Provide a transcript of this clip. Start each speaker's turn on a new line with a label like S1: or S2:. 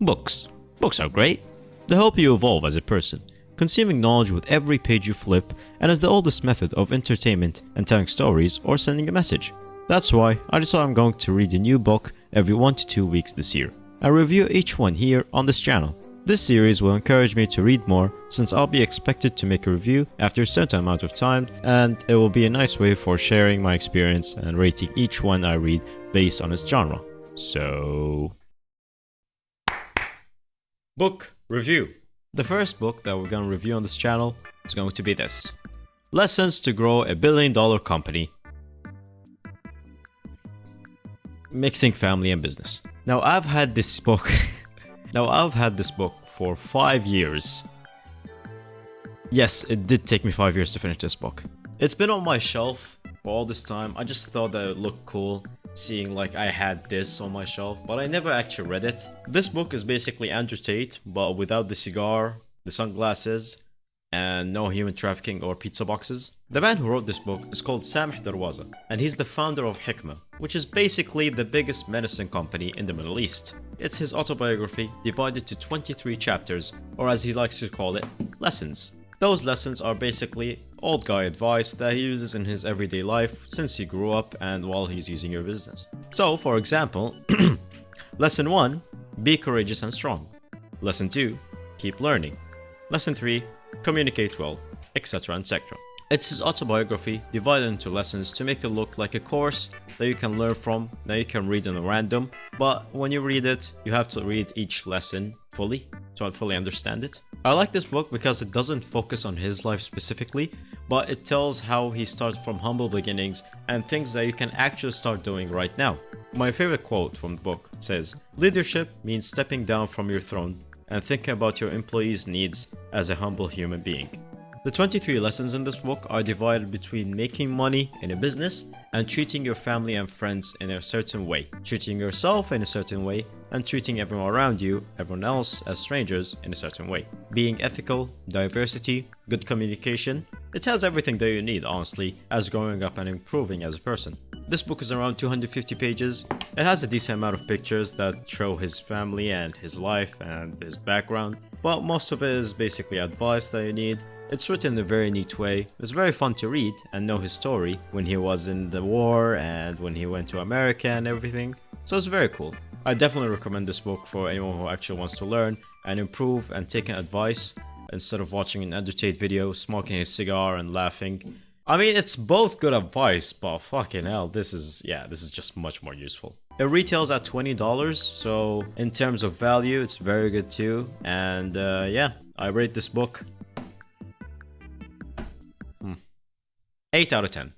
S1: Books. Books are great. They help you evolve as a person, consuming knowledge with every page you flip, and is the oldest method of entertainment and telling stories or sending a message. That's why I decided I'm going to read a new book every 1 to 2 weeks this year. I review each one here on this channel. This series will encourage me to read more since I'll be expected to make a review after a certain amount of time, and it will be a nice way for sharing my experience and rating each one I read based on its genre. So... Book review. The first book that we're going to review on this channel is going to be this. Lessons to Grow a $1 Billion Company. Mixing Family and Business. Now I've had this book for 5 years. Yes, it did take me 5 years to finish this book. It's been on my shelf for all this time. I just thought that it looked cool seeing like I had this on my shelf, but I never actually read it. This book is basically Andrew Tate, but without the cigar, the sunglasses, and no human trafficking or pizza boxes. The man who wrote this book is called Samih Darwazah, and he's the founder of Hikmah, which is basically the biggest medicine company in the Middle East. It's his autobiography divided to 23 chapters, or as he likes to call it, lessons. Those lessons are basically old guy advice that he uses in his everyday life since he grew up and while he's using your business. So, for example, Lesson 1, be courageous and strong. Lesson 2, keep learning. Lesson 3, communicate well, etc. etc. It's his autobiography divided into lessons to make it look like a course that you can learn from, that you can read in a random, but when you read it, you have to read each lesson fully to fully understand it. I like this book because it doesn't focus on his life specifically, but it tells how he started from humble beginnings and things that you can actually start doing right now. My favorite quote from the book says, "Leadership means stepping down from your throne and thinking about your employees' needs as a humble human being." The 23 lessons in this book are divided between making money in a business and treating your family and friends in a certain way, treating yourself in a certain way, and treating everyone around you, everyone else, as strangers in a certain way. Being ethical, diversity, good communication. It has everything that you need, honestly, as growing up and improving as a person. This book is around 250 pages. It has a decent amount of pictures that show his family and his life and his background, but most of it is basically advice that you need. It's written in a very neat way. It's very fun to read and know his story when he was in the war and when he went to America and everything. So it's very cool. I definitely recommend this book for anyone who actually wants to learn and improve and take advice instead of watching an Andrew Tate video, smoking his cigar and laughing. I mean, it's both good advice, but fucking hell, this is just much more useful. It retails at $20, so in terms of value, it's very good too. And yeah, I rate this book 8 out of 10.